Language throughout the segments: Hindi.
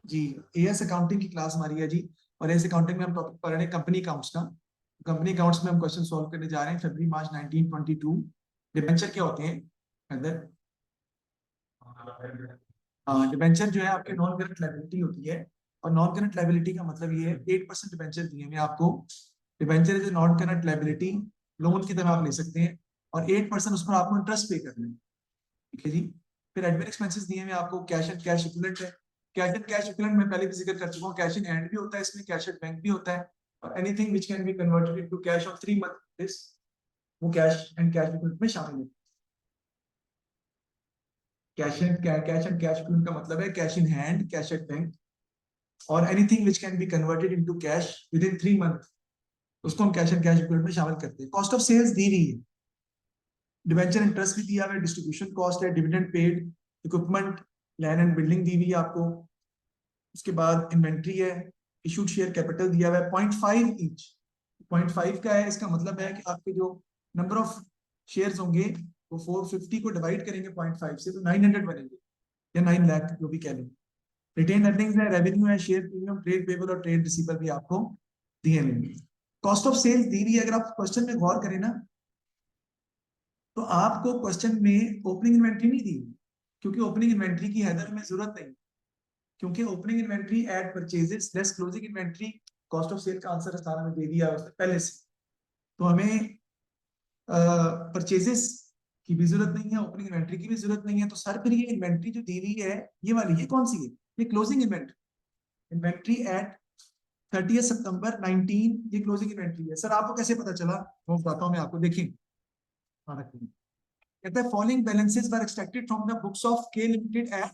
जी, एएस अकाउंटिंग की क्लास हमारी है जी। और एएस अकाउंटिंग में हम टॉपिक पढ़ रहे हैं कंपनी अकाउंट्स का। कंपनी अकाउंट्स में हम क्वेश्चन सॉल्व करने जा रहे हैं फरवरी मार्च 1922। डिबेंचर क्या होते हैं अंदर? हाँ, डिबेंचर जो है आपके नॉन करंट लायबिलिटी होती है। और नॉन करंट लायबिलिटी का मतलब ये है 8% डिबेंचर दिए हुए आपको। Debenture is non current liability, loan की तरह आप ले सकते हैं। और 8% उस पर आपको इंटरेस्ट पे करना है। ठीक है जी। फिर एडमिन एक्सपेंसेस दिए हुए आपको, कैश एंड कैश इक्विवेलेंट है। कैश एंड कैश इक्विवेलेंट मैं पहले भी जिक्र कर चुका हूँ, कैश इन हैंड भी होता है इसमें, कैश एट बैंक भी होता है। और anything which can be converted into cash on 3 month this, वो कैश एंड कैश इक्विवेलेंट में शामिल है। कैश एंड कैश इक्विवेलेंट का मतलब है cash in hand, cash at bank, और anything which can be converted into cash within 3 month, उसको हम कैश एंड कैश इक्विवेलेंट में शामिल करते हैं। कॉस्ट ऑफ सेल्स दी हुई है, डिवेंचर इंटरेस्ट भी दिया हुआ है, डिस्ट्रीब्यूशन कॉस्ट है, dividend paid, equipment, land and building दी हुई है आपको। उसके बाद इन्वेंट्री है, इशूड शेयर कैपिटल दिया हुआ है 0.5 ईच। 0.5 का है, इसका मतलब है कि आपके जो नंबर ऑफ शेयर्स होंगे वो 450 को डिवाइड करेंगे 0.5 से तो 900 बनेंगे, या 9 लाख जो भी कह लें। रिटेन अर्निंग्स है, रेवेन्यू है, शेयर प्रीमियम, ट्रेड पेबल और ट्रेड रिसीवर भी आपको दिए लेंगे। कॉस्ट ऑफ सेल्स दी हुई है। अगर आप क्वेश्चन में गौर करें ना, तो आपको क्वेश्चन में ओपनिंग इन्वेंट्री नहीं दी, क्योंकि ओपनिंग इन्वेंट्री की हेडर में जरूरत नहीं, क्योंकि opening inventory at purchases less closing inventory, cost of sale का आंसर सारा में दे दिया उसने पहले से। तो हमें परचेजेस की भी जरूरत नहीं है, ओपनिंग इन्वेंट्री की भी जरूरत नहीं है। तो सर फिर ये इन्वेंट्री जो दी हुई है ये वाली, ये कौन सी है? ये क्लोजिंग इन्वेंट्री, इन्वेंट्री एट 30 सितंबर 19, ये क्लोजिंग इन्वेंट्री है। सर आपको कैसे पता चला? वो बताता हूँ मैं आपको, देखिए। कहता है following balances were extracted from the books of के लिमिटेड एट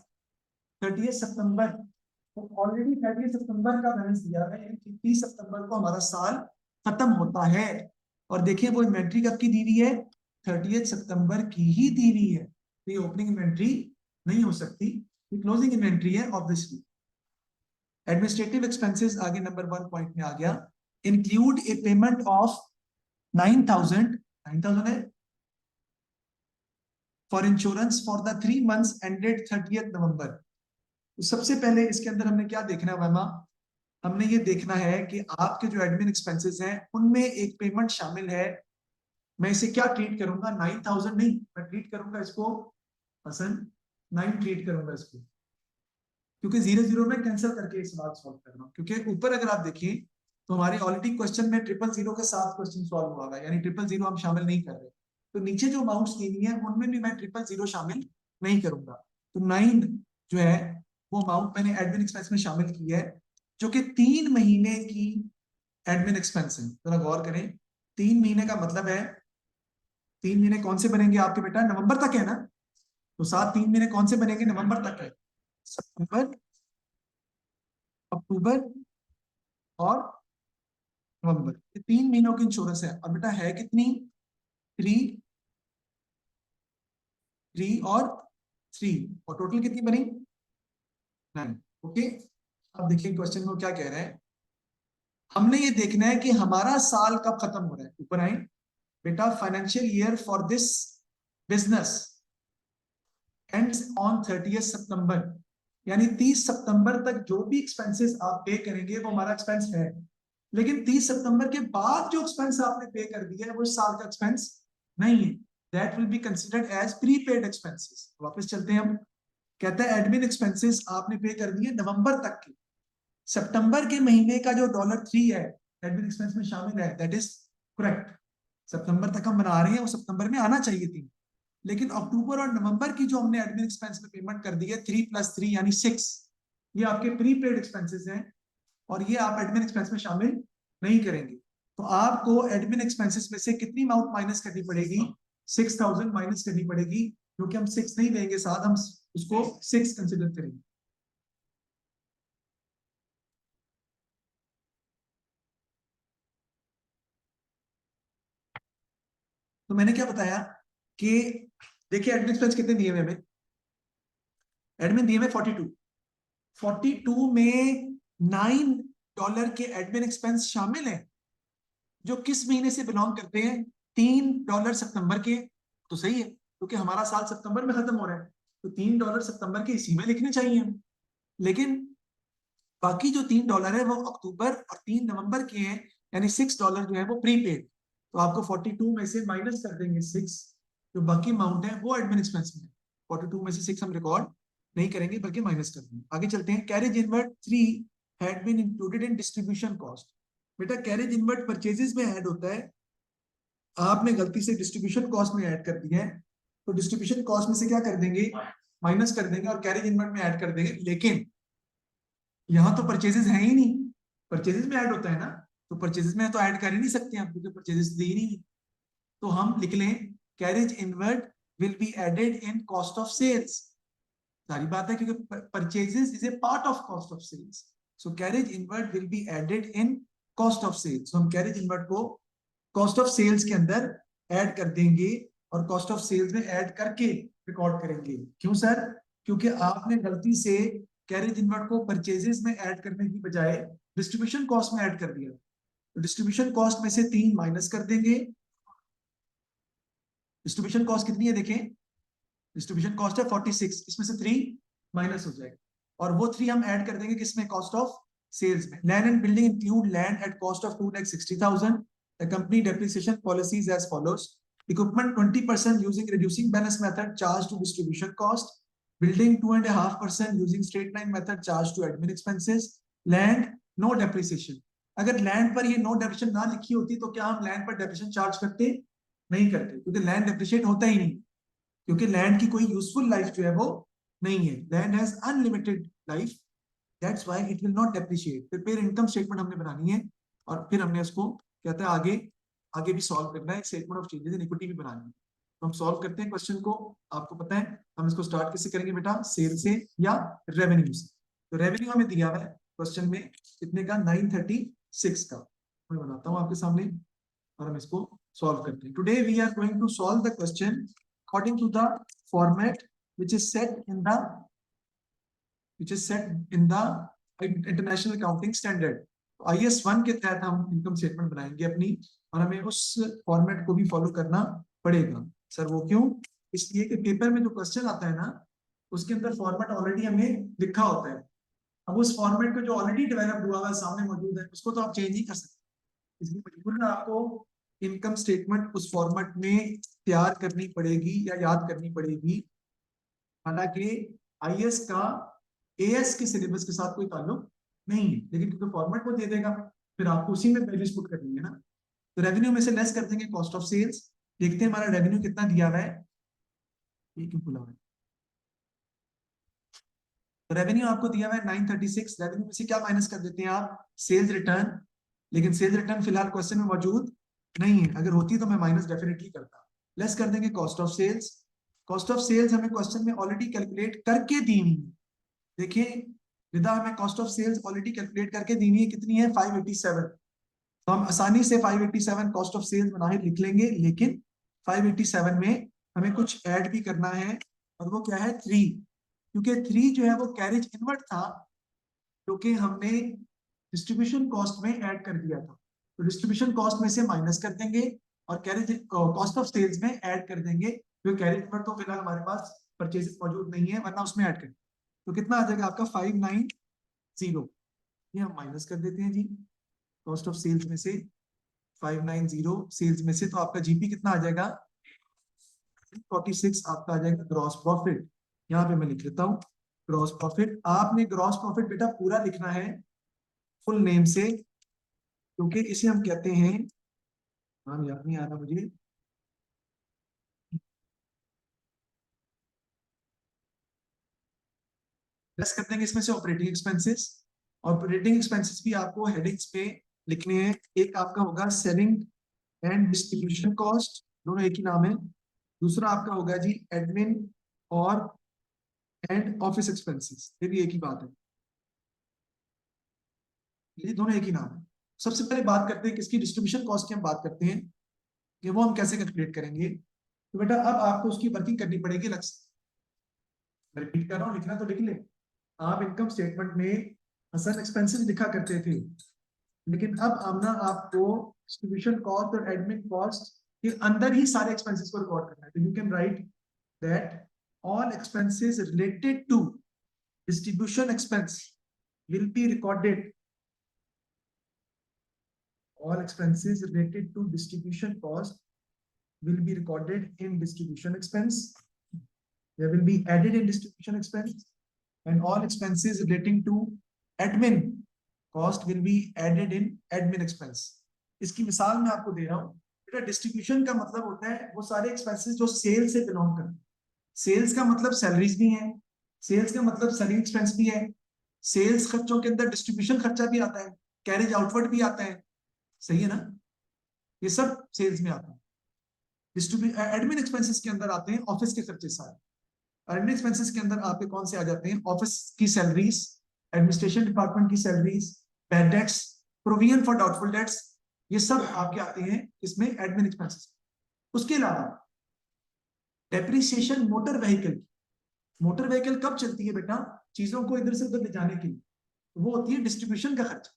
30 सितंबर। तो ऑलरेडी 30 सितंबर का बैलेंस दिया है, यानी 30 सितंबर को हमारा साल खत्म होता है। और देखिए वो इन्वेंट्री कब की दी हुई है? 30 सितंबर की ही दी हुई है। तो ये ओपनिंग इन्वेंट्री नहीं हो सकती, ये क्लोजिंग इन्वेंट्री है ऑब्वियसली। एडमिनिस्ट्रेटिव एक्सपेंसेस आगे नंबर 1 पॉइंट में आ गया। इंक्लूड ए पेमेंट ऑफ 9,000 है for insurance for the 3 months ended 30 नवंबर। तो सबसे पहले इसके अंदर हमने क्या देखना है वैमा? हमने ये देखना है कि आपके जो एडमिन एक्सपेंसेस हैं उनमें एक पेमेंट शामिल है। मैं इसे क्या ट्रीट करूंगा? 9,000 नहीं, मैं ट्रीट करूंगा इसको हसन 9 ट्रीट करूंगा इसको, क्योंकि 0 0 में कैंसिल करके इस बात सॉल्व कर रहा हूँ। क्योंकि ऊपर अगर आप देखें तो हमारे ऑलरेडी क्वेश्चन में 0 0 के साथ क्वेश्चन सॉल्व हुआ है, यानी 0 0 हम शामिल नहीं कर रहे। तो नीचे जो अमाउंट्स दी हुई है उनमें भी मैं 0 0 शामिल नहीं करूंगा। तो 9 जो है वो अमाउंट मैंने एडमिन एक्सपेंस में शामिल की है, जो कि 3 महीने की एडमिन एक्सपेंस है। जरा गौर करें, 3 महीने का मतलब है 3 महीने कौन से बनेंगे आपके बेटा? नवंबर तक है ना? तो साथ 3 महीने कौन से बनेंगे? नवंबर तक है, सितंबर, अक्टूबर और नवंबर, ये 3 महीनों की इंश्योरेंस है। और बेटा है कितनी? 3, 3 और 3, और टोटल कितनी बनी? 9। ओके, अब देखिए क्वेश्चन में क्या कह रहे हैं। हमने ये देखना है कि हमारा साल कब खत्म हो रहा है। ऊपर आए बेटा, financial year for this business ends on 30 सितंबर, यानी 30 सितंबर तक जो भी एक्सपेंसेस आप पे करेंगे वो हमारा एक्सपेंस है। लेकिन 30 सितंबर के बाद जो एक्सपेंस आपने पे कर दिया है वो साल का एक्सपेंस नहीं है। That will be considered as prepaid expenses. वापस चलते हैं हम। कहता है एडमिन एक्सपेंसेस आपने पे कर दिए नवंबर तक के, सितंबर के महीने का जो $3 है एडमिन एक्सपेंस में शामिल है, दैट इज करेक्ट। सितंबर तक हम बना रहे हैं, वो सितंबर में आना चाहिए थी। लेकिन अक्टूबर और नवंबर की जो हमने एडमिन एक्सपेंस में पेमेंट कर दी है 3 + 3 यानी 6, ये आपके प्रीपेड एक्सपेंसेस हैं, और ये आप एडमिन एक्सपेंस में शामिल नहीं करेंगे। तो आपको एडमिन एक्सपेंसेस में से कितनी अमाउंट माइनस करनी पड़ेगी? 6,000 माइनस करनी पड़ेगी, क्योंकि हम 6 नहीं देंगे साथ, हम उसको 6 कंसिडर करेंगे। तो मैंने क्या बताया कि देखिए एडमिन एक्सपेंस कितने दिए हुए हमें? एडमिन दिए हुए 42। 42 में $9 के एडमिन एक्सपेंस शामिल है, जो किस महीने से बिलोंग करते हैं? $3 सितंबर के। तो सही है, क्योंकि हमारा साल सितंबर में खत्म हो रहा है, तो $3 सितंबर के इसी में लिखने चाहिए हम। लेकिन बाकी जो $3 है वो अक्टूबर और 3 नवंबर के हैं, यानी $6 जो है वो प्रीपेड। तो आपको 42 में से माइनस कर देंगे 6, जो बाकी अमाउंट है वो एडमिन एक्सपेंस में है। 42 में से 6 हम रिकॉर्ड नहीं करेंगे बल्कि माइनस कर देंगे। आगे चलते हैं। Carriage inward 3 had been included in distribution cost. बेटा कैरेज इनवर्ट परचेजेस में ऐड होता है, आपने गलती से डिस्ट्रीब्यूशन कॉस्ट में ऐड कर दिया है, तो डिस्ट्रीब्यूशन कॉस्ट में से क्या कर देंगे, माइनस कर देंगे और कैरेज इनवर्ट में ऐड कर देंगे। लेकिन यहाँ तो परचेजेस है ही नहीं, परचेजेस में ऐड होता है ना, तो परचेजेस में तो ऐड कर ही नहीं सकते आप क्योंकि परचेजेस दे ही नहीं। तो हम लिख लें carriage inward will be added in cost of sales. सारी बात है क्योंकि purchases is a part of cost of sales, so carriage inward will be added in cost of sales. हम कैरेज इनवर्ट को कॉस्ट ऑफ सेल्स के अंदर ऐड कर देंगे और कॉस्ट ऑफ सेल्स में ऐड करके रिकॉर्ड करेंगे। क्यों सर? क्योंकि आपने गलती से कैरेज इनवर्ट को परचेजेस में ऐड करने की बजाय डिस्ट्रीब्यूशन कॉस्ट में ऐड कर दिया। तो डिस्ट्रीब्यूशन कॉस्ट में से 3 माइनस कर देंगे। डिस्ट्रीब्यूशन कॉस्ट कितनी है देखें, डिस्ट्रीब्यूशन कॉस्ट है 46, इसमें से 3 माइनस हो जाएगा और वो 3 हम ऐड कर देंगे किसमें, कॉस्ट ऑफ सेल्स में। Land and building include land at cost of 2,60,000। The company depreciation policies as follows: equipment 20% using reducing balance method charged to distribution cost, building 2.5% using straight line method charged to admin expenses, land no depreciation। अगर लैंड पर ये नो डेप्रिसिएशन ना लिखी होती तो क्या हम लैंड पर डेप्रिसिएशन चार्ज करते? नहीं करते, क्योंकि लैंड डेप्रिशिएट होता ही नहीं, क्योंकि लैंड की कोई यूजफुल लाइफ जो है वो नहीं है। Land has unlimited life, that's why it will not depreciate. फिर इनकम स्टेटमेंट हमने बनानी है और फिर हमने उसको कहते हैं आगे आगे भी सॉल्व करना है, statement of changes in equity भी बनानी है। तो हम सॉल्व करते हैं क्वेश्चन को। आपको पता है हम इसको स्टार्ट कैसे करेंगे बेटा, सेल से या रेवेन्यू से। तो रेवेन्यू हमें दिया हुआ है क्वेश्चन में कितने का, 936 का। मैं बनाता हूँ आपके सामने और हम इसको सॉल्व करते हैं। Today we are going to solve the question according to the format which is set in the international accounting standard। IAS 1 के तहत हम इनकम स्टेटमेंट बनाएंगे अपनी, और हमें उस फॉर्मेट को भी फॉलो करना पड़ेगा। सर वो क्यों? इसलिए कि पेपर में जो क्वेश्चन आता है ना उसके अंदर फॉर्मेट ऑलरेडी हमें लिखा होता है। अब उस फॉर्मेट को जो ऑलरेडी डेवलप हुआ है सामने मौजूद है उसको तो आप चेंज नहीं कर सकते, इसलिए मजबूरन आपको इनकम स्टेटमेंट उस फॉर्मेट में तैयार करनी पड़ेगी या याद करनी पड़ेगी। हालांकि आईएएस का एएस के सिलेबस के साथ कोई ताल्लुक नहीं है, लेकिन क्योंकि फॉर्मेट वो दे देगा फिर आपको उसी में वैल्यूज पुट करनी है ना। तो रेवेन्यू में से लेस कर देंगे कॉस्ट ऑफ सेल्स। देखते हैं हमारा रेवेन्यू कितना दिया हुआ है, ये क्यों खुला हुआ है। तो रेवेन्यू आपको दिया हुआ है 936। रेवेन्यू में से क्या माइनस कर देते हैं आप, सेल्स रिटर्न। लेकिन सेल्स रिटर्न फिलहाल क्वेश्चन में मौजूद नहीं है, अगर होती तो मैं माइनस डेफिनेटली करता। लेस कर देंगे cost of sales. Cost of sales हमें क्वेश्चन में ऑलरेडी कैलकुलेट करके दी हुई है। देखिए विदा हमें cost of sales already calculate करके दी हुई है, कितनी है 587। तो हम आसानी से 587 कॉस्ट ऑफ सेल्स बनाए लिख लेंगे, लेकिन 587 में हमें कुछ ऐड भी करना है और वो क्या है 3, क्योंकि 3 जो है वो कैरेज इनवर्ट था जो कि हमने डिस्ट्रीब्यूशन कॉस्ट में ऐड कर दिया था। तो डिस्ट्रीब्यूशन कॉस्ट में से माइनस कर देंगे और कैरेज कॉस्ट ऑफ सेल्स में ऐड कर देंगे, जो कैरेज इनवर्ट तो फिलहाल हमारे पास परचेज मौजूद नहीं है वरना उसमें ऐड करें। तो कितना आ जाएगा आपका 590, ये हम माइनस कर देते हैं जी कॉस्ट ऑफ सेल्स में से। 590 सेल्स में से तो आपका जीपी कितना आ जाएगा 46, आपका आ जाएगा ग्रॉस प्रॉफिट। यहाँ पे मैं लिख लेता हूँ ग्रॉस प्रॉफिट। आपने ग्रॉस प्रॉफिट बेटा पूरा लिखना है फुल नेम से, क्योंकि इसे हम कहते हैं, नाम याद नहीं आ रहा मुझे, लेस कर देंगे इसमें से ऑपरेटिंग एक्सपेंसेस। ऑपरेटिंग एक्सपेंसेस भी आपको हेडिंग्स पे लिखने हैं। एक आपका होगा सेलिंग एंड डिस्ट्रीब्यूशन कॉस्ट, दोनों एक ही नाम है। दूसरा आपका होगा जी एडमिन और एंड ऑफिस एक्सपेंसेस, ये भी एक ही बात है, ये दोनों एक ही नाम है। सबसे पहले बात करते हैं किसकी, डिस्ट्रीब्यूशन कॉस्ट की हम बात करते हैं कि वो हम कैसे कैलकुलेट करेंगे। तो बेटा अब आपको उसकी वर्किंग करनी पड़ेगी अलग से। रिपीट कर रहा हूँ, लिखना तो लिख ले। आप इनकम स्टेटमेंट में असल एक्सपेंसेस लिखा करते थे, लेकिन अब आमना आपको डिस्ट्रीब्यूशन कॉस्ट और एडमिन कॉस्ट के अंदर ही सारे एक्सपेंसेस को रिकॉर्ड करना है। तो you can write that all expenses related to distribution expense will be recorded. All expenses related to distribution cost will be recorded in distribution expense. They will be added in distribution expense, and all expenses relating to admin cost will be added in admin expense. इसकी मिसाल मैं आपको दे रहा हूं बेटा। डिस्ट्रीब्यूशन का मतलब होता है वो सारे एक्सपेंसेस जो सेल से बिलोंग करते हैं। सेल्स का मतलब सैलरीज भी है, सेल्स का मतलब सेलिंग एक्सपेंस भी है, सेल्स खर्चों के अंदर डिस्ट्रीब्यूशन खर्चा भी आता है, कैरेज आउटवर्ड भी आता है, सही है ना? ये सब सेल्स में आता है। एडमिन एक्सपेंसेस के अंदर आते हैं ऑफिस के खर्चे सारे। एडमिन एक्सपेंसेस के अंदर आपके कौन से आ जाते हैं? ऑफिस की सैलरीज, एडमिनिस्ट्रेशन डिपार्टमेंट की salaries, bad debts, provision for doubtful debts, ये सब आपके आते हैं इसमें एडमिन एक्सपेंसेस। उसके अलावा depreciation motor vehicle. Motor vehicle कब चलती है बेटा? चीजों को इधर से उधर ले जाने के लिए, वो होती है डिस्ट्रीब्यूशन का खर्च,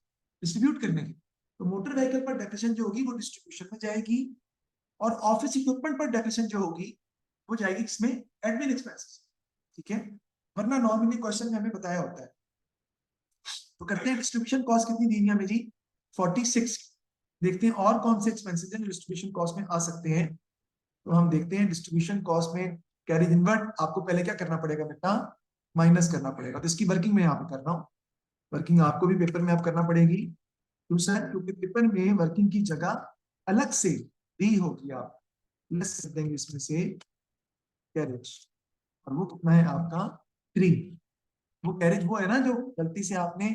डिस्ट्रीब्यूट करने के। तो मोटर व्हीकल पर डेप्रिसिएशन जो होगी वो डिस्ट्रीब्यूशन में जाएगी, और ऑफिस इक्विपमेंट पर डेप्रिसिएशन जो होगी वो जाएगी इसमें एडमिन एक्सपेंसेस। ठीक है, वरना नॉर्मली क्वेश्चन में हमें बताया होता है। तो करते हैं डिस्ट्रीब्यूशन कॉस्ट कितनी दी है हमें जी? 46। देखते हैं और कौन से एक्सपेंसेस हैं डिस्ट्रीब्यूशन कॉस्ट में आ सकते हैं। तो हम देखते हैं डिस्ट्रीब्यूशन कॉस्ट में कैरेज इनवर्ट आपको पहले क्या करना पड़ेगा बेटा? माइनस करना पड़ेगा। तो इसकी वर्किंग मैं यहाँ पे कर रहा हूँ, वर्किंग आपको भी पेपर में आप करना पड़ेगी। क्यों सर? क्योंकि पेपर में वर्किंग की जगह अलग से दी होगी, आप लेस कर देंगे इसमें से कैरेज, और वो कितना है आपका? 3। वो कैरेज वो है ना जो गलती से आपने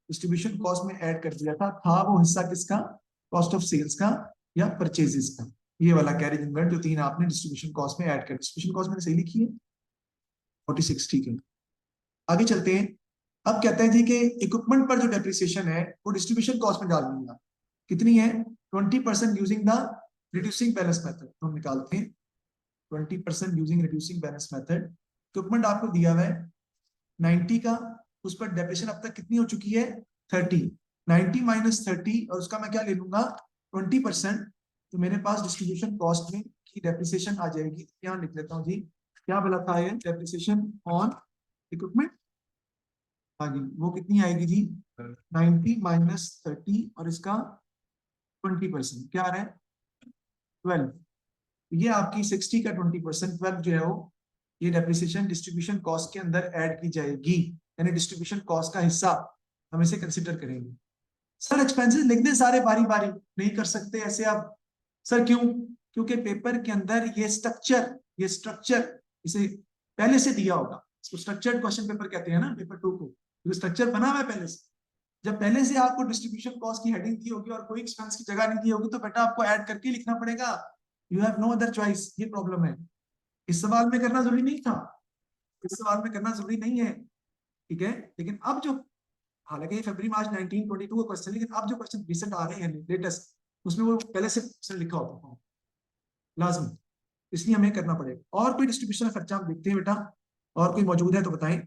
डिस्ट्रीब्यूशन कॉस्ट में ऐड कर दिया था वो हिस्सा किसका? कॉस्ट ऑफ सेल्स का या परचेजेस का। ये वाला कैरेज इनवर्ट जो 3 आपने डिस्ट्रीब्यूशन कॉस्ट में ऐड कर, डिस्ट्रीब्यूशन कॉस्ट मैंने सही लिखी है 46। ठीक है, आगे चलते हैं। अब कहते हैं जी कि इक्विपमेंट पर जो डेप्रिसिएशन है वो डिस्ट्रीब्यूशन कॉस्ट में डाल दूंगा। कितनी है? 20% using the reducing balance method. तो हम निकालते हैं 20% using reducing balance method. Equipment आपको दिया हुआ है 90 का, उस पर डेप्रिसिएशन अब तक कितनी हो चुकी है? 30। 90 माइनस 30 और उसका मैं क्या ले लूंगा? 20%। तो मेरे पास डिस्ट्रीब्यूशन कॉस्ट में की डेप्रिसिएशन आ जाएगी। यहाँ लिख लेता हूँ जी, क्या बोला था ये? Depreciation on equipment. हाँ जी, वो कितनी आएगी जी? 90 माइनस 30 और इसका 20%, क्या आ रहा है? 12। ये आपकी 60 का 20%, 12 जो है वो ये डेप्रिसिएशन डिस्ट्रीब्यूशन कॉस्ट के अंदर ऐड की जाएगी, यानी डिस्ट्रीब्यूशन कॉस्ट का हिस्सा हम इसे कंसिडर करेंगे। सर एक्सपेंसेस लिख दे सारे बारी बारी? नहीं कर सकते ऐसे आप। सर क्यों? क्योंकि पेपर के अंदर ये स्ट्रक्चर इसे पहले से दिया होगा। इसको स्ट्रक्चर्ड क्वेश्चन पेपर कहते हैं ना, पेपर 2 को, क्योंकि स्ट्रक्चर बना हुआ है पहले से। जब पहले से आपको डिस्ट्रीब्यूशन कॉस्ट की हेडिंग दी होगी और कोई एक्सपेंस की जगह नहीं दी होगी तो बेटा आपको ऐड करके लिखना पड़ेगा। You have no other choice, ये प्रॉब्लम है। इस सवाल में करना जरूरी नहीं था, इस सवाल में करना जरूरी नहीं है, ठीक है। लेकिन अब जो, हालांकि फरवरी मार्च 1922 का क्वेश्चन, लेकिन अब जो क्वेश्चन रिसेंट आ रहे हैं लेटेस्ट, उसमें वो पहले से लिखा होता है लाजमी, इसलिए हमें करना पड़ेगा। और कोई डिस्ट्रीब्यूशन खर्चा हम देखते हैं बेटा, और कोई मौजूद है तो बताएं।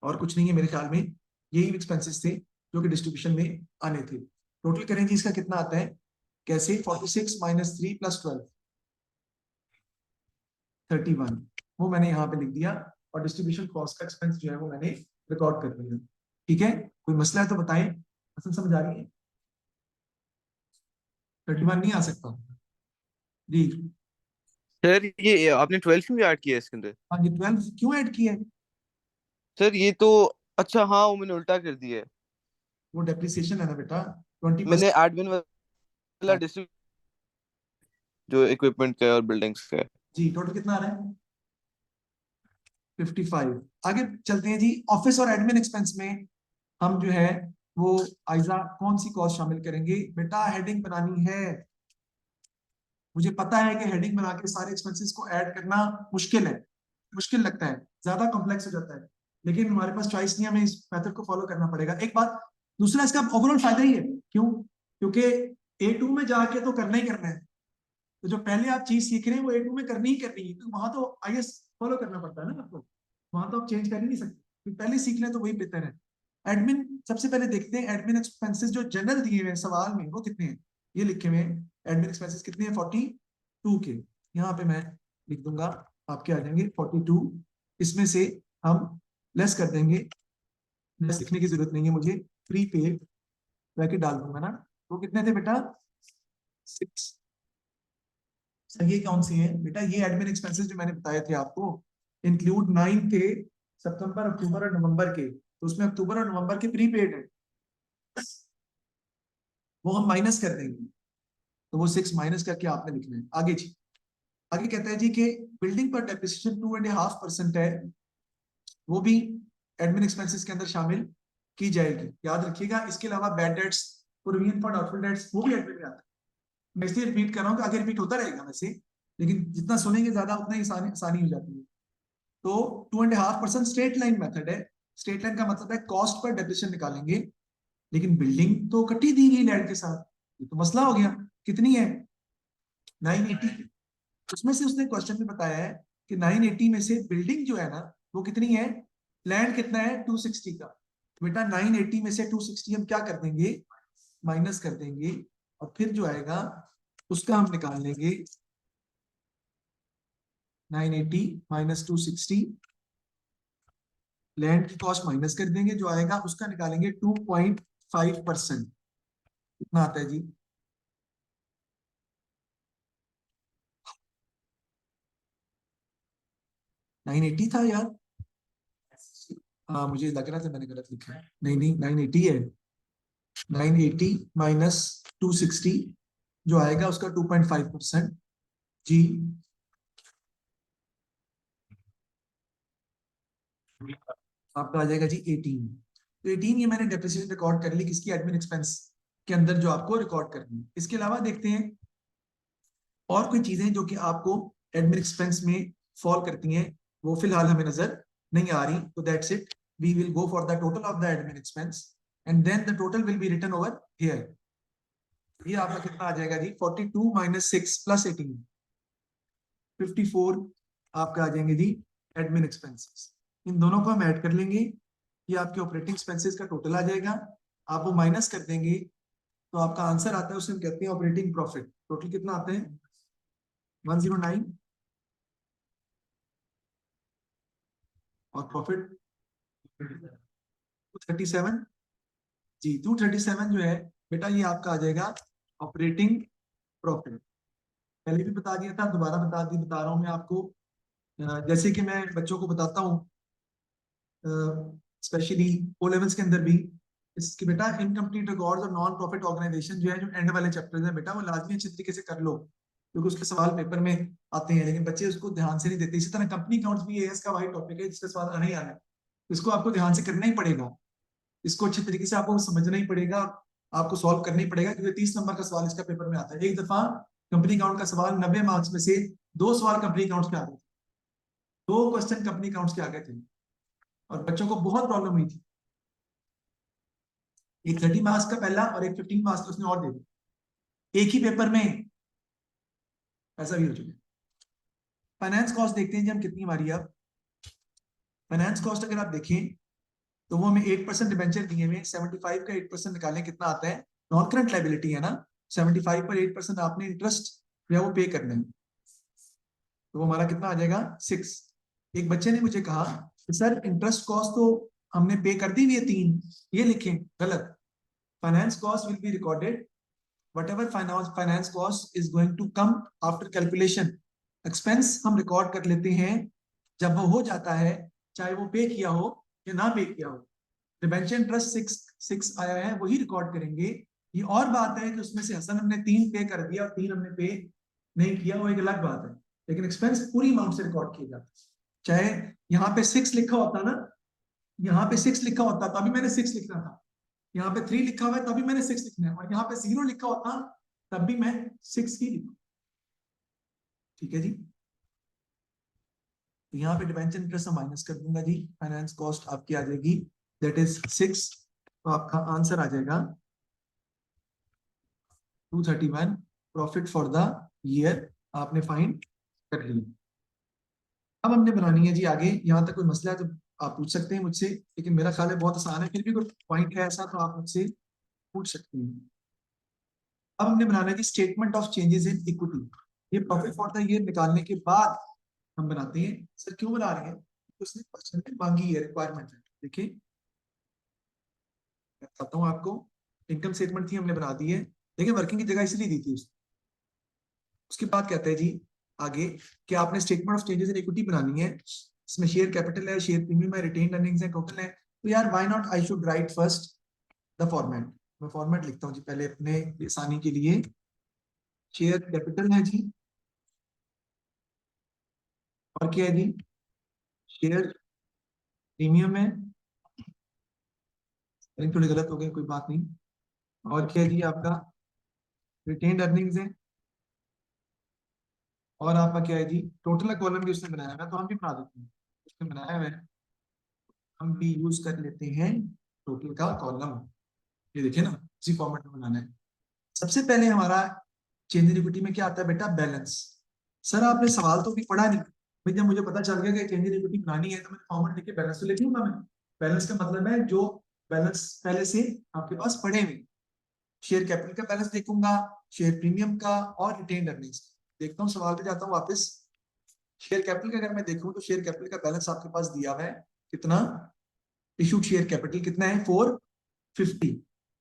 और कुछ नहीं है मेरे ख्याल में, यही एक्सपेंसेस थे जो कि डिस्ट्रीब्यूशन में आने थे। टोटल करेंगे इसका कितना आता है? कैसे? 46 माइनस 3 प्लस 12, 31, वो मैंने यहाँ पे लिख दिया। और डिस्ट्रीब्यूशन कॉस्ट का एक्सपेंस जो है वो मैंने रिकॉर्ड कर दिया। ठीक है, कोई मसला है तो बताएं, असल समझ आ रही है? 31 नहीं आ सकता जी? सर ये आपने 12 क्यों ऐड किया है इसके अंदर? हाँ जी, 12 क्यों ऐड किया है? सर ये तो, अच्छा हाँ वो मैंने उल्टा कर दिया है। वो डेप्रिसिएशन है ना बेटा, 20%। मैंने एडमिन वाला डिस्ट्रीब्यूट जो इक्विपमेंट का है और बिल्डिंग्स का है। जी टोटल कितना आ रहा है? 55। आगे चलते हैं जी। ऑफिस और एडमिन एक्सपेंस में हम जो है वो आइजा कौन सी कॉस्ट शामिल करेंगे? बेटा हेडिंग बनानी है। मुझे पता है कि हेडिंग बना के सारे एक्सपेंसेस को ऐड करना मुश्किल है, मुश्किल लगता है, ज्यादा कॉम्प्लेक्स हो जाता है, लेकिन हमारे पास चॉइस नहीं, हमें इस मेथड को फॉलो करना पड़ेगा। एक बात, दूसरा इसका ओवरऑल फायदा ही है। क्यों? क्योंकि A2 में जाके तो करना ही करना है, तो जो पहले आप चीज सीख रहे हैं वो A2 में करनी ही करनी है, तो वहां तो IS फॉलो करना पड़ता है ना आपको, वहां तो आप चेंज कर ही नहीं सकते, पहले सीख लें तो वही बेहतर है। एडमिन सबसे पहले देखते हैं, एडमिन एक्सपेंसेस जो जनरल दिए हुए हैं सवाल में वो कितने हैं। ये लिखे हुए हैं एडमिन एक्सपेंसेस कितने हैं? 42 के। यहाँ पे मैं लिख दूंगा, आपके आ जाएंगे 42। इसमें से हम लेस कर देंगे, लेस लिखने की जरूरत नहीं है मुझे, प्रीपेड ब्रैकेट डाल दूंगा ना। वो कितने थे बेटा? 6। सर ये कौन सी है बेटा? ये एडमिन एक्सपेंसेस जो मैंने बताए थे आपको, इंक्लूड 9 थे, सितंबर अक्टूबर और नवंबर के, तो उसमें अक्टूबर और नवंबर के प्रीपेड है, वो हम माइनस कर देंगे। तो वो 6 माइनस करके आपने लिखना है। आगे जी, आगे कहता है जी कि बिल्डिंग पर डेप्रिसिएशन 2.5% है, वो भी एडमिन एक्सपेंसेस के अंदर शामिल की जाएगी, याद रखिएगा। इसके अलावा bad debts, provision for doubtful debts, वो भी एडमिन में आता है। मैं इसलिए रिपीट कर रहा हूँ कि आगे रिपीट होता रहेगा वैसे, लेकिन जितना सुनेंगे ज्यादा उतना ही आसानी आसानी हो जाती है। तो 2.5% स्ट्रेट लाइन मेथड है। स्ट्रेट लाइन का मतलब है कॉस्ट पर डेप्रिसिएशन निकालेंगे, लेकिन बिल्डिंग तो कटी दी गई लैंड के साथ, ये तो मसला हो गया। कितनी है? 980। उसमें से उसने क्वेश्चन में बताया है कि 980 में से बिल्डिंग जो है ना वो कितनी है, लैंड कितना है 260 का। तो बेटा 980 में से 260 हम क्या कर देंगे, माइनस कर देंगे, और फिर जो आएगा उसका हम निकाल लेंगे 980 माइनस 260, लैंड की कॉस्ट माइनस कर देंगे, जो आएगा उसका निकालेंगे 2.5%। कितना आता है जी? 980 था यार। हाँ मुझे लग रहा था मैंने गलत लिखा है। नहीं नहीं, 980 है। 980 माइनस 260 जो आएगा उसका 2.5% जी। आपका आ जाएगा जी 18। तो 18 ये मैंने डेप्रिसिएशन रिकॉर्ड कर ली किसकी, एडमिन एक्सपेंस के अंदर जो आपको रिकॉर्ड करनी है। इसके अलावा देखते हैं और कोई चीजें जो कि आपको एडमिन एक्सपेंस में फॉल करती हैं, वो फिलहाल हमें नजर नहीं आ रही। तो that's it, we will go for the total of the admin expense and then the total will be written over here. ये आपका कितना आ जाएगा जी, 42 माइनस 6 प्लस 18, 54 आपका आ जाएंगे जी एडमिन एक्सपेंसेस। इन दोनों को हम ऐड कर लेंगे, ये आपके ऑपरेटिंग एक्सपेंसेस का टोटल आ जाएगा। आप वो माइनस कर देंगे तो आपका आंसर आता है, उसे हम कहते हैं ऑपरेटिंग प्रॉफिट। टोटल कितना आते हैं? 109। और प्रॉफिट 237 जी। 237 जो है बेटा ये आपका आ जाएगा ऑपरेटिंग प्रॉफिट। पहले भी बता दिया था, दोबारा बता रहा हूं मैं आपको। जैसे कि मैं बच्चों को बताता हूँ, स्पेशली ओ लेवल्स के अंदर भी, इसकी बेटा इनकम्प्लीट रिकॉर्ड्स और नॉन प्रॉफिट ऑर्गेनाइजेशन जो है, जो एंड वाले चैप्टर्स हैं बेटा, वो लाजमी अच्छे तरीके से कर लो, क्योंकि उसके सवाल पेपर में आते हैं, लेकिन बच्चे उसको ध्यान से नहीं देते। इसी तरह कंपनी अकाउंट्स भी एएस का वही टॉपिक है जिसका सवाल आना ही आना है, इसको आपको ध्यान से करना ही पड़ेगा, इसको अच्छे तरीके से आपको समझना ही पड़ेगा, आपको सॉल्व करना ही पड़ेगा, क्योंकि 30 नंबर का सवाल इसका पेपर में आता है। एक दफा कंपनी अकाउंट का सवाल 90 मार्क्स में से 2 सवाल कंपनी अकाउंट्स के आ गए थे, 2 क्वेश्चन कंपनी अकाउंट्स के आ गए थे, और बच्चों को बहुत प्रॉब्लम हुई थी। एक 30 मार्क्स का पहला और एक 15 मार्क्स का उसने और दे दिया एक ही पेपर में, ऐसा भी हो चुका है। फाइनेंस कॉस्ट देखते हैं जी हम कितनी हमारी। अब फाइनेंस कॉस्ट अगर आप देखें तो वो हमें 8% डिबेंचर दिए हुए, 75 का 8% निकालें कितना आता है, नॉन करंट लाइबिलिटी है ना, 75 पर 8% आपने इंटरेस्ट जो है वो पे करना है, तो वो हमारा कितना आ जाएगा 6। एक बच्चे ने मुझे कहा कि सर इंटरेस्ट कॉस्ट तो हमने पे कर दी हुई है 3, ये लिखें गलत। Finance cost will be recorded whatever finance cost is going to come after calculation। Expense हम रिकॉर्ड कर लेते हैं जब वो हो जाता है, चाहे वो पे किया हो या ना पे किया हो। डिबेंचर इंटरेस्ट 6 आया है वही रिकॉर्ड करेंगे। ये और बात है कि उसमें से हसन हमने 3 पे कर दिया और 3 हमने पे नहीं किया, वो एक अलग बात है, लेकिन एक्सपेंस पूरी अमाउंट से रिकॉर्ड किया जाता है। चाहे यहाँ पे 6 लिखा होता ना, यहाँ पे 6 लिखा होता तभी मैंने 6 लिखना था, यहाँ पे 3 लिखा हुआ है तभी मैंने 6 लिखना है, और यहाँ पे 0 लिखा होता तब भी मैं 6 ही लिखूं। ठीक है जी, तो यहाँ पे डिबेंचर इंटरेस्ट माइनस कर दूंगा जी, फाइनेंस कॉस्ट आपकी आ जाएगी दैट इज 6, तो आपका आंसर आ जाएगा 231। प्रॉफिट फॉर द ईयर आपने फाइंड कर लिया। अब हमने बनानी है जी आगे, यहाँ तक कोई मसला है तो आप पूछ सकते हैं मुझसे, लेकिन मेरा ख्याल है बहुत आसान है, फिर भी कोई पॉइंट है ऐसा तो आप मुझसे पूछ सकते हैं। अब हमने बनाना है कि statement of changes in equity, ये प्रॉफिट फॉर द ईयर निकालने के बाद हम बनाते हैं। सर क्यों बना रहे हैं? उसने क्वेश्चन में मांगी है, रिक्वायरमेंट है। देखिए मैं बताता हूँ आपको, इनकम स्टेटमेंट थी हमने बना दी है। देखिए वर्किंग की जगह इसलिए दी थी उसने। उसके बाद कहते हैं जी आगे कि आपने statement of changes in equity बनानी है, इसमें शेयर कैपिटल है, शेयर प्रीमियम है, रिटेन अर्निंग्स है, टोटल है। तो यार why not I should write first the format. मैं फॉर्मेट लिखता हूँ जी पहले अपने आसानी के लिए। शेयर कैपिटल है जी, और क्या है जी, शेयर प्रीमियम है, स्पेलिंग थोड़ी गलत हो गई, कोई बात नहीं। और क्या है जी आपका, रिटेन अर्निंग्स है, और आपका क्या है जी, टोटल कॉलम भी उसने बनाया हुआ है, तो हम भी बना देते हैं। उसने बनाया हुआ है, हम भी यूज कर लेते हैं टोटल का कॉलम। ये देखिए ना, इसी फॉर्मेट में बनाना है। सबसे पहले हमारा चेंज इन इक्विटी में क्या आता है बेटा, बैलेंस। सर आपने सवाल तो भी पढ़ा नहीं भाई, जब मुझे पता चल गया कि चेंज इन इक्विटी बनानी है तो मैंने फॉर्मेट लिख के बैलेंस तो लिख लूंगा मैं। बैलेंस का मतलब है जो बैलेंस पहले से आपके पास पड़े हुए। शेयर कैपिटल का बैलेंस देखूंगा, शेयर प्रीमियम का, और रिटेन अर्निंग्स। देखता हूँ सवाल पे जाता हूँ वापस। शेयर कैपिटल का अगर मैं देखूं तो शेयर कैपिटल का बैलेंस आपके पास दिया हुआ है कितना, इशूड शेयर कैपिटल कितना है 450।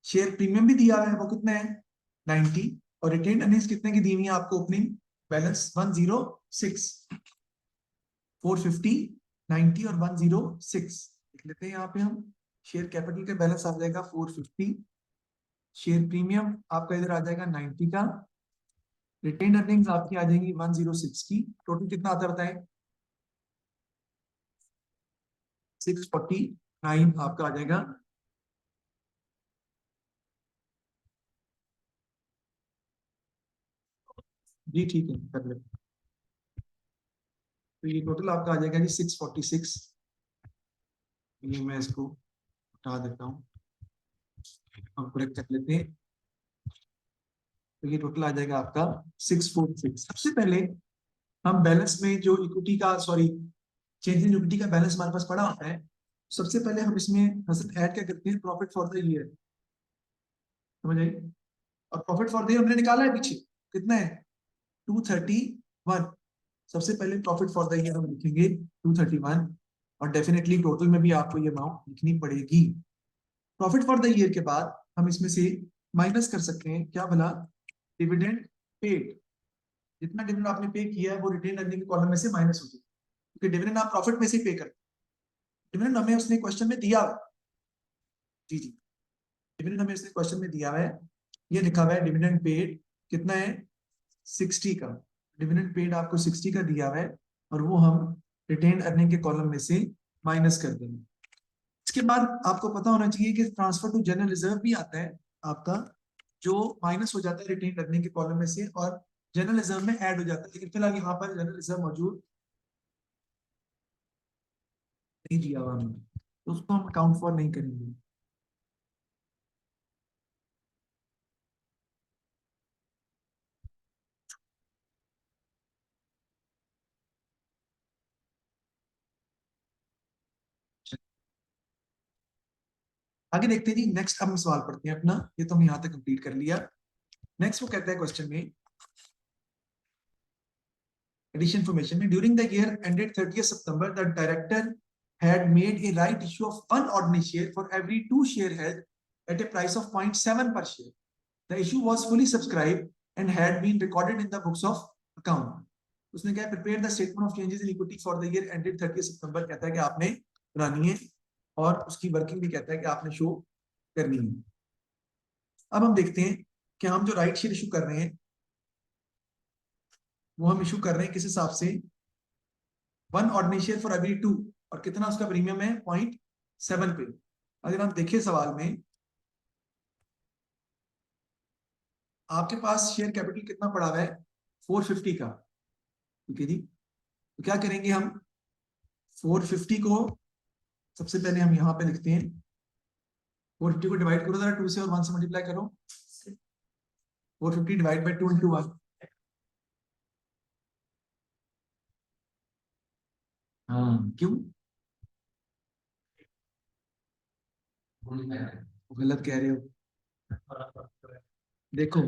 शेयर प्रीमियम भी दिया हुआ है, वो कितना है 90। और रिटेन अर्निंग्स कितने की दी हुई है आपको, ओपनिंग बैलेंस 106। 450, 90 और 106 लिख लेते हैं यहाँ पे हम। शेयर कैपिटल का बैलेंस आ जाएगा 450, शेयर प्रीमियम आपका इधर आ जाएगा 90 का, रिटेन अर्निंग्स आपकी आ जाएंगी 106 की। टोटल कितना आता है बताएं, 649 आपका आ जाएगा। जी ठीक है, कर लेते हैं। तो ये टोटल आपका आ जाएगा जी 646। ये मैं इसको हटा देता हूँ, हम करेक्ट कर लेते हैं। तो ये टोटल आ जाएगा आपका 646। सबसे पहले हम बैलेंस में जो इक्विटी का, सॉरी, चेंज इन इक्विटी का बैलेंस हमारे पास पड़ा होता है। सबसे पहले हम इसमें हसन ऐड क्या करते हैं, प्रॉफिट फॉर द ईयर। समझ आई। और प्रॉफिट फॉर द ईयर हमने निकाला है पीछे, कितना है 231। सबसे पहले प्रॉफिट फॉर द ईयर हम लिखेंगे 231, और डेफिनेटली टोटल में भी आपको ये अमाउंट लिखनी पड़ेगी। प्रॉफिट फॉर द ईयर के बाद हम इसमें से माइनस कर सकते हैं क्या भला, डिविडेंड पेड। जितना डिविडेंड आपने पे किया है वो रिटेन अर्निंग के कॉलम में से माइनस हो जाए, क्योंकि डिविडेंड आप प्रॉफिट में से पे करते हैं। डिविडेंड हमें उसने क्वेश्चन में दिया, जी जी, डिविडेंड हमें उसने क्वेश्चन में दिया है। ये लिखा हुआ है डिविडेंड पेड कितना है 60 का। डिविडेंड पेड आपको 60 का दिया हुआ है, और वो हम रिटेन अर्निंग के कॉलम में से माइनस कर देंगे। इसके बाद आपको पता होना चाहिए कि ट्रांसफर टू जनरल रिजर्व भी आता है आपका, जो माइनस हो जाता है रिटेन अर्निंग के कॉलम में से और जनरल रिजर्व में ऐड हो जाता है। लेकिन फिलहाल यहाँ पर जनरल रिजर्व मौजूद नहीं दिया हुआ हमें, तो उसको हम अकाउंट फॉर नहीं करेंगे। आगे देखते हैं जी, नेक्स्ट हम सवाल पढ़ते हैं अपना। ये तो हम यहाँ तक कंप्लीट कर लिया। नेक्स्ट वो कहता है क्वेश्चन में, एडिशन इन्फॉर्मेशन में, during the year ended 30 September the director had made a right issue of one ordinary share for every 2 share held at a price of 0.7 per share. The issue was fully subscribed and had been recorded in the books of account. उसने क्या, prepare the statement of changes in equity for the year ended 30 सितंबर कहता है कि आपने बनानी है, और उसकी वर्किंग भी कहता है कि आपने शो करनी है। अब हम देखते हैं कि हम जो राइट शेयर इशू कर रहे हैं वो हम इशू कर रहे हैं किस हिसाब से, 1 ऑर्डिनरी शेयर फॉर एवरी 2, और कितना उसका प्रीमियम है 0.7 पे। अगर हम देखें सवाल में, आपके पास शेयर कैपिटल कितना पड़ा हुआ है 450 का, ठीक है जी। तो क्या करेंगे हम, 450 को सबसे पहले हम यहाँ पे लिखते हैं, 450 को डिवाइड करो जरा 2 से और 1 से मल्टीप्लाई करो। 450 डिवाइड बाई 2 इंटू 1। हाँ क्यों, गलत कह रहे हो। देखो,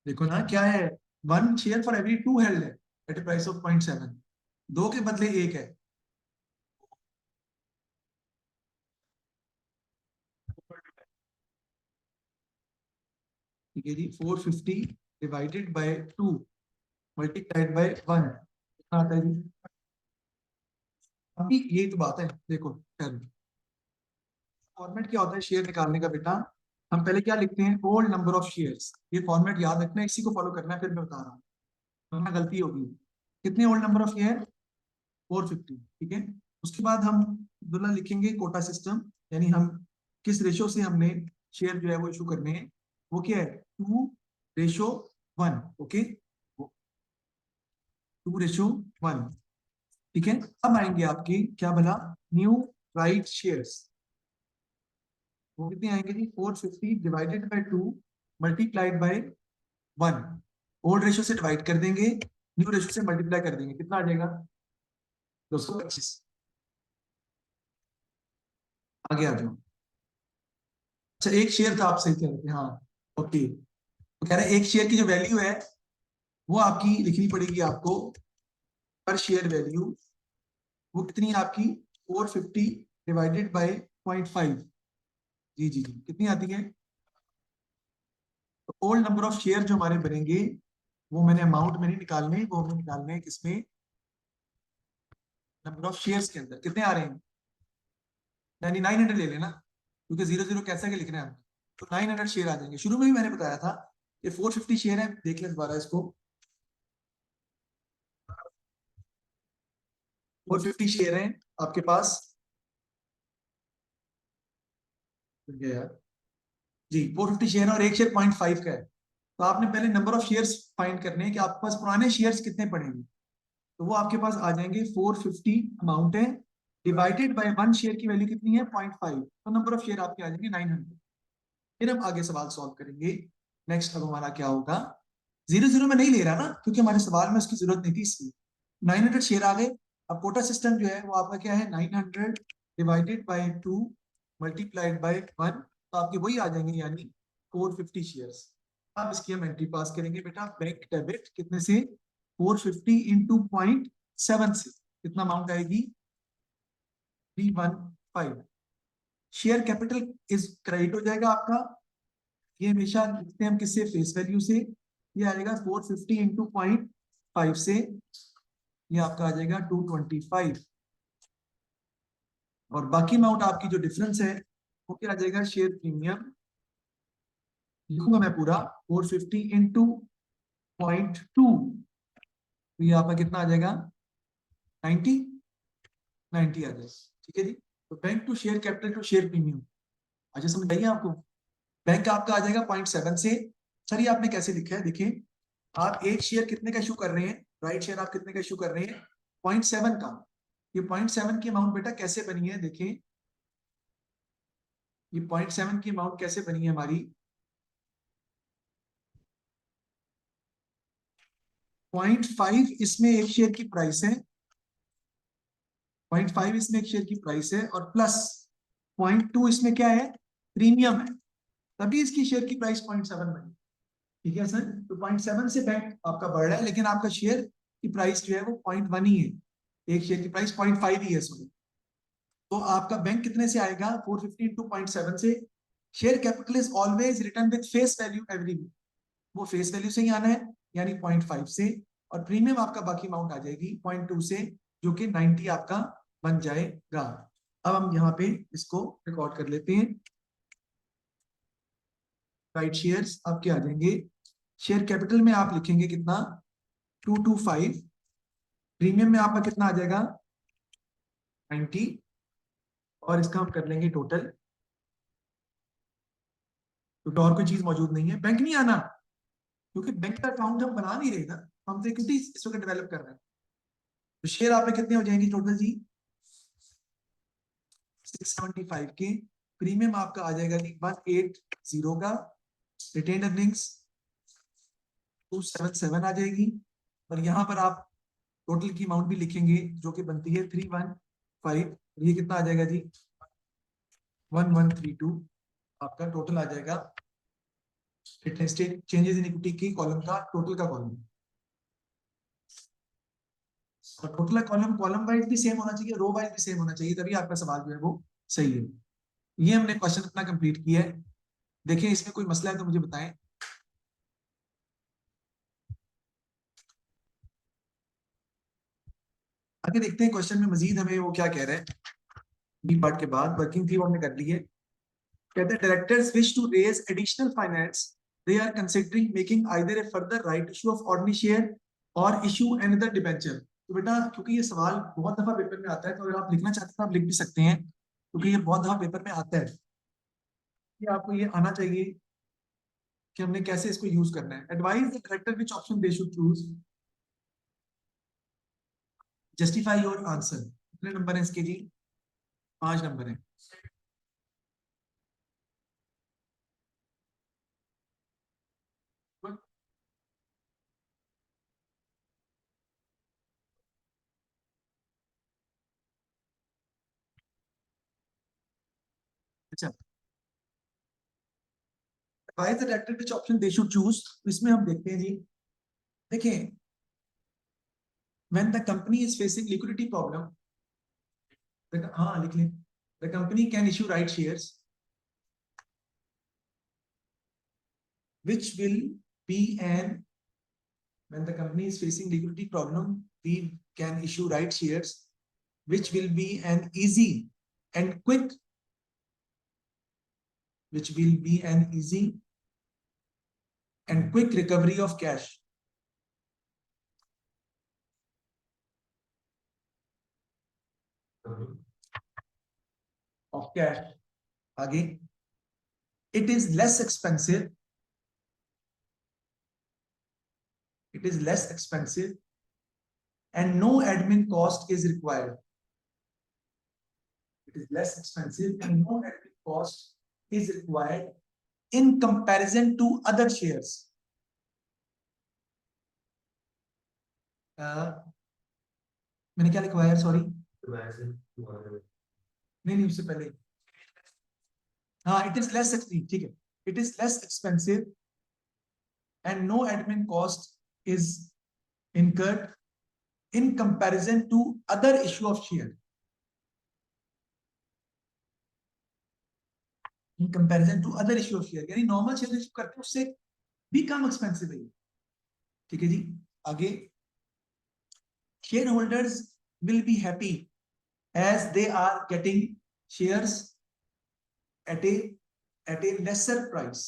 देखो ना क्या है, 1 शेयर फॉर एवरी 2 हेल्ड है, एट ए प्राइस ऑफ 0.7, 2 के बदले 1 है, ठीक है जी। 450 डिवाइडेड बाय 2 मल्टीप्लाइड बाय 1 कितना आता है जी? अभी ये तो बात है, देखो फॉर्मेट क्या होता है शेयर निकालने का बेटा। हम पहले क्या लिखते हैं, होल नंबर ऑफ शेयर्स। ये फॉर्मेट याद रखना है, इसी को फॉलो करना है, फिर मैं बता रहा हूँ वरना गलती होगी। कितने होल नंबर ऑफ शेयर? 450, ठीक है। उसके बाद हम दूसरा लिखेंगे कोटा सिस्टम, यानी हम किस रेशो से हमने शेयर जो है वो इशू करने हैं, वो क्या है 2:1, ओके, 2:1, ठीक है। अब आएंगे आपके क्या भला, न्यू राइट शेयर्स, वो कितने आएंगे जी? 450 divided by 2 multiplied by 1, old ratio से डिवाइड कर देंगे, न्यू रेशो से मल्टीप्लाई कर देंगे, कितना आ जाएगा? 225। आगे आ जाओ। अच्छा एक शेयर था, आप सही कह रहे थे, हाँ ओके। तो कह रहे हैं एक शेयर की जो वैल्यू है वो आपकी लिखनी पड़ेगी आपको, पर शेयर वैल्यू वो कितनी है आपकी? 450 डिवाइडेड बाय 0.5, जी जी जी, कितनी आती है? तो ओल्ड नंबर ऑफ शेयर जो हमारे बनेंगे, वो मैंने अमाउंट में नहीं निकालने, वो हमें निकालने हैं किसमें, नंबर ऑफ शेयर्स के अंदर। कितने आ रहे हैं? यानी 900 ले लेना, क्योंकि 00 कैसे के लिखना है हमने। तो 900 शेयर आ जाएंगे। शुरू में भी मैंने बताया था ये 450 शेयर है, देख लें दोबारा इसको। 450 शेयर है आपके पास, यार जी 450 शेयर है और एक शेयर 0.5 का है। तो आपने पहले नंबर ऑफ शेयर्स फाइंड करने हैं कि आपके पास पुराने शेयर्स कितने पड़े हैं। तो वो आपके पास आ जाएंगे 450 अमाउंट है, डिवाइडेड बाय 1 शेयर की वैल्यू कितनी है? 0.5, तो नंबर ऑफ शेयर आपके आ जाएंगे 900। फिर हम आगे सवाल सॉल्व करेंगे। नेक्स्ट अब हमारा क्या होगा, 00 में नहीं ले रहा ना, क्योंकि हमारे सवाल में उसकी जरूरत नहीं थी, इसलिए 900 शेयर आ गए। अब कोटा सिस्टम जो है वो आपका क्या है, 900 डिवाइडेड बाय 2 मल्टीप्लाइड बाय 1, तो आपके वही आ जाएंगे, यानी 450 शेयर्स। अब इसकी हम एंट्री पास करेंगे बेटा, बैंक डेबिट कितने से? 450 इंटू 0.7 से, कितना अमाउंट आएगी? 315। शेयर कैपिटल इज क्रेडिट हो जाएगा आपका, ये हमेशा लिखते हैं हम किससे? फेस वैल्यू से। ये आ जाएगा 450 इंटू 0.5 से, ये आपका आ जाएगा 225। और बाकी अमाउंट आपकी जो डिफरेंस है वो क्या आ जाएगा? शेयर प्रीमियम लिखूंगा मैं पूरा, 450 इंटू 0.2, तो ये आपका कितना आ जाएगा? 90, 90 आ जाएगा, ठीक है जी। तो bank to share capital to share premium, अच्छा समझ आइए आपको। बैंक आपका आ जाएगा 0.7 से। सर ये आपने कैसे लिखा है, देखिए आप एक शेयर कितने का इशू कर रहे हैं, राइट शेयर आप कितने का इशू कर रहे हैं? 0.7 का। ये 0.7 की अमाउंट बेटा कैसे बनी है, देखिए ये 0.7 की अमाउंट कैसे बनी है हमारी, 0.5 इसमें एक शेयर की प्राइस है, 0.5 इसमें एक शेयर की प्राइस है, और प्लस 0.2 इसमें क्या है? प्रीमियम है, तभी इसकी शेयर की प्राइस 0.7 बनी, ठीक है सर। तो 0.7 से बैंक आपका बढ़ रहा है, लेकिन आपका शेयर की प्राइस जो है वो 0.1 ही है, एक शेयर की प्राइस 0.5 ही है सॉरी। तो आपका बैंक कितने से आएगा? 450 इंटू 0.7 से। Share capital is always return with face value every, वो फेस वैल्यू से ही आना है, यानी 0.5 से। और प्रीमियम आपका बाकी अमाउंट आ जाएगी 0.2 से, जो कि 90 आपका बन जाएगा। अब हम यहाँ पे इसको रिकॉर्ड कर लेते हैं। राइट शेयर्स आपके आ जाएंगे, शेयर कैपिटल में आप लिखेंगे कितना? 225। प्रीमियम में आपका कितना आ जाएगा? 90। और इसका हम कर लेंगे टोटल, क्योंकि और कोई चीज मौजूद नहीं है। बैंक नहीं आना, क्योंकि बैंक का अकाउंट हम बना नहीं रहे ना, हम तो इक्विटी इस वक्त डेवलप कर रहे हैं। तो शेयर आप में कितने हो जाएंगे टोटल जी? 675 के। प्रीमियम आपका आ जाएगा जी 180 का। रिटेन अर्निंग्स 277 आ जाएगी। और यहाँ पर आप टोटल की अमाउंट भी लिखेंगे, जो कि बनती है 315। ये कितना आ जाएगा जी? 1132 आपका टोटल आ जाएगा। चेंजेस इन इक्विटी की कॉलम का टोटल का कॉलम। और टोटल कॉलम कॉलम वाइज भी सेम होना चाहिए, रो वाइज भी सेम होना चाहिए, तभी आपका सवाल जो है वो सही है। ये हमने क्वेश्चन अपना कंप्लीट किया है। देखिए इसमें कोई मसला है तो मुझे बताएं। आगे देखते हैं क्वेश्चन में मजीद हमें वो क्या कह रहे हैं। बी पार्ट के बाद वर्किंग थी वो हमने कर ली है। कहते हैं directors wish to raise additional finance, they are considering making either a further right issue of ordinary share और इशू अनदर डिबेंचर। तो बेटा क्योंकि ये सवाल बहुत दफा पेपर में आता है, तो अगर आप लिखना चाहते हैं आप लिख भी सकते हैं, क्योंकि ये बहुत दफा पेपर में आता है। ये आपको ये आना चाहिए कि हमने कैसे इसको यूज करना है। Advise the director which option they should choose, justify your answer. कितने नंबर है इसके जी? 5 नंबर है। अच्छा, advise the director which option they should choose, इसमें हम देखते हैं जी। देखिए, when the company is facing liquidity problem, हाँ लिख लें, the company can issue right shares which will be an, when the company is facing liquidity problem, we can issue right shares which will be an easy and quick, which will be an easy and quick recovery of cash. Of cash. आगे, it is less expensive, it is less expensive and no admin cost is required. It is less expensive and no admin cost is required in comparison to other shares. मैंने क्या लिखवाया यार, सॉरी। नहीं नहीं, उससे पहले। हाँ, इट इज लेस, ठीक है, it is less expensive and no admin cost is incurred in comparison to other issue of share. In comparison to other issue of share, यानी नॉर्मल शेयर इशू करते हैं उससे भी कम एक्सपेंसिव है। ठीक है जी। आगे, share holders will be happy as they are getting shares at a lesser price.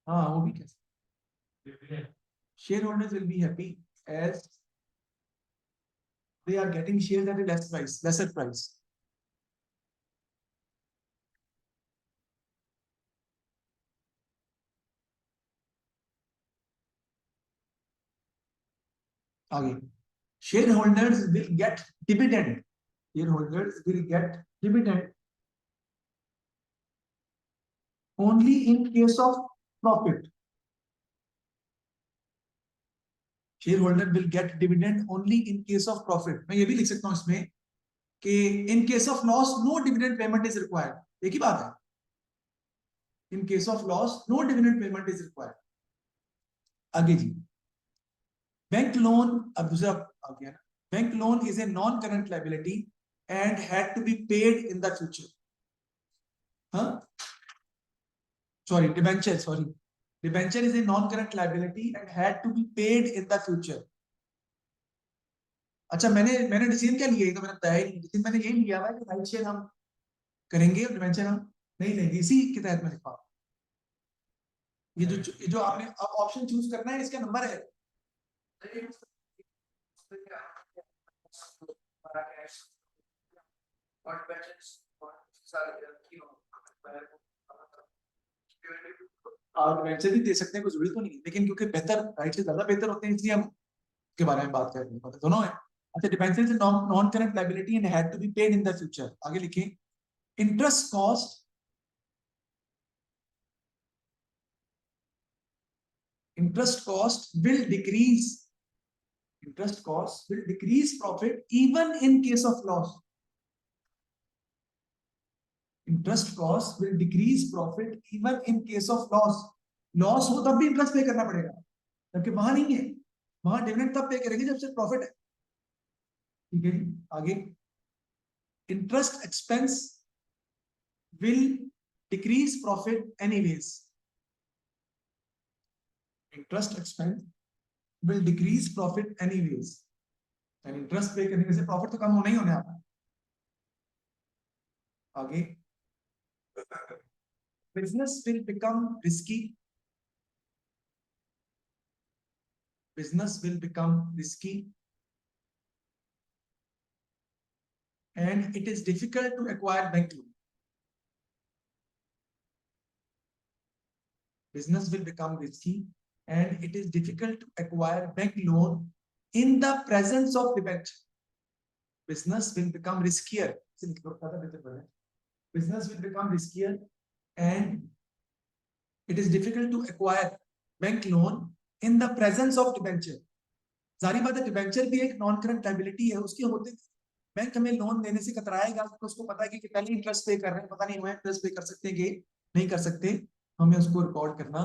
हाँ वो भी कैसे, shareholders will be happy as they are getting shares at a lesser price. आगे, shareholders will get dividend, shareholders will get dividend only in case of profit. Shareholder will get dividend only in case of profit. मैं ये भी लिख सकता हूं इसमें कि in case of loss no dividend payment is required. एक ही बात है, in case of loss no dividend payment is required. आगे जी, बैंक लोन, अब दूसरा आ गया ना, bank loan is a non current liability and had to be paid in the future. हाँ sorry, debenture, sorry, debenture is a non current liability and had to be paid in the future. अच्छा, मैंने मैंने डिसीजन क्या लिया, तो मैंने बताया ही नहीं, डिसीजन मैंने यही लिया हुआ है कि राइट शेयर हम करेंगे और डिबेंचर हम नहीं लेंगे, इसी के तहत मैंने कहा। ये जो आपने अब ऑप्शन चूज करना है, इसका नंबर है। आप वैसे भी दे सकते हैं, कोई जरूरी तो नहीं है, लेकिन क्योंकि बेहतर राइट से ज्यादा बेहतर होते हैं इसलिए हम के बारे में बात कर रहे हैं, दोनों है। अच्छा, debenture is non current liability and had to be paid in the future. आगे लिखें, interest cost, interest cost will decrease, interest cost will decrease profit even in case of loss. Interest cost will decrease profit even in case of loss. Loss हो तब भी इंटरेस्ट पे करना पड़ेगा, जबकि वहां नहीं है, वहां डिविडेंड तब पे करेंगे जब सिर्फ प्रॉफिट है। ठीक है जी, आगे interest expense will decrease profit anyways. Interest expense will decrease profit anyways, interest पे करने से प्रॉफिट तो कम होना ही होना है आपका। आगे business will become risky, business will become risky and it is difficult to acquire bank loan. Business will become risky and it is difficult to acquire bank loan in the presence of debenture. Business will become riskier. Business will become riskier and it is difficult to acquire bank loan in the presence of debenture. जारी बात है, डिबेंचर भी एक नॉन करंट लायबिलिटी है, उसके होते बैंक हमें लोन देने से कतराएगा, तो उसको पता है कि पहले इंटरेस्ट पे कर रहे हैं, पता नहीं हुआ इंटरेस्ट पे कर सकते हैं कि नहीं कर सकते, हमें उसको रिकॉर्ड करना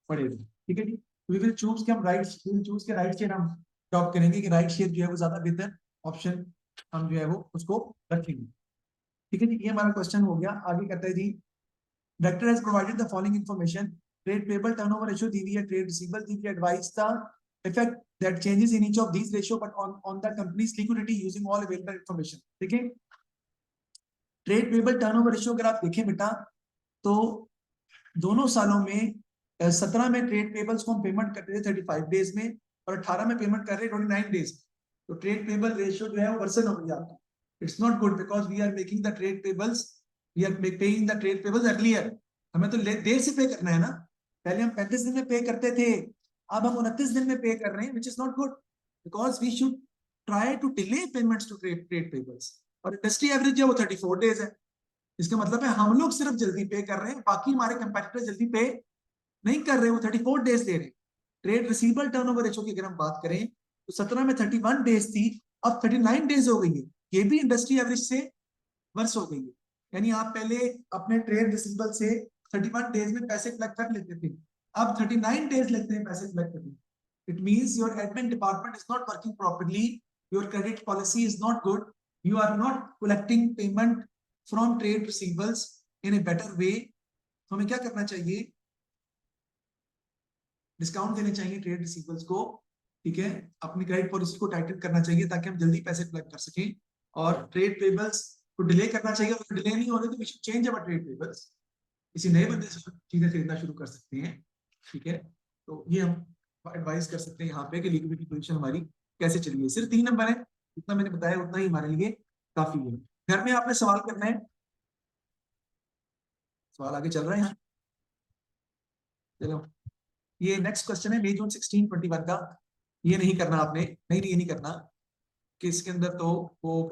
पड़ेगा। ठीक है जी, वी विल चूज कि हम राइट शेयर हम टॉप करेंगे कि राइट शेयर जो है वो ज्यादा बेहतर ऑप्शन हम जो है वो उसको रखेंगे। ठीक है जी, ये हमारा क्वेश्चन हो गया। आगे कहता है जी, director has provided the following information, trade payable turnover ratio दी हुई है, ट्रेड रिसीवेबल दी हुई है, advise the effect that changes in each of these ratio but on the company's liquidity using all available information। ठीक है, ट्रेड पेबल टर्नओवर रेशियो अगर आप देखें बेटा तो दोनों सालों में 17 में ट्रेड पेबल्स को हम पेमेंट करते थे 35 डेज में और 18 में पेमेंट कर रहे हैं 29 डेज में। तो ट्रेड पेबल रेशियो जो है वो वर्सन हो गया आपका। It's not good because we are making the trade payables, we are paying the trade payables earlier. हमें तो देर से पे करना है ना, पहले हम 35 दिन में पे करते थे, अब हम 29 दिन में पे कर रहे हैं, which is not good because we should try to delay payments to trade payables. और इंडस्ट्री एवरेज जो है वो 34 डेज है। इसका मतलब है हम लोग सिर्फ जल्दी पे कर रहे हैं, बाकी हमारे कंपैटिटर जल्दी पे नहीं कर रहे, वो 34 डेज दे रहे हैं। ट्रेड रिसीवेबल टर्नओवर रेशियो की अगर हम बात करें तो 17 में 31 डेज थी, अब 39 डेज हो गई है। ये भी इंडस्ट्री एवरेज से वर्ष हो गई है। यानी आप पहले अपने ट्रेड रिसीवेबल से 31 डेज में पैसे कलेक्ट कर लेते थे, अब 39 डेज लगते हैं पैसे कलेक्ट करने। It means your admin department is not working properly, your credit policy is not good, you are not collecting payment from trade receivables in a better way. तो हमें क्या करना चाहिए, डिस्काउंट देने चाहिए ट्रेड रिसीवेबल्स को। ठीक है, अपनी क्रेडिट पॉलिसी को टाइटन करना चाहिए ताकि हम जल्दी पैसे कलेक्ट कर सकें, और ट्रेड पेबल्स को डिले करना चाहिए। अगर डिले नहीं हो रही तो we should change our trade payables, किसी नए बंदे से चीजें खरीदना शुरू कर सकते हैं। ठीक है, तो ये हम एडवाइस कर सकते हैं यहाँ पे कि लिक्विडिटी पोजीशन हमारी कैसे चलिए। सिर्फ 3 नंबर है, जितना मैंने बताया उतना ही हमारे लिए काफी है। घर में आपने सवाल करना है, सवाल आगे चल रहे हैं। चलो, ये नेक्स्ट क्वेश्चन है मई जून 1621 का। ये नहीं करना आपने, नहीं ये नहीं करना कि इसके अंदर तो वो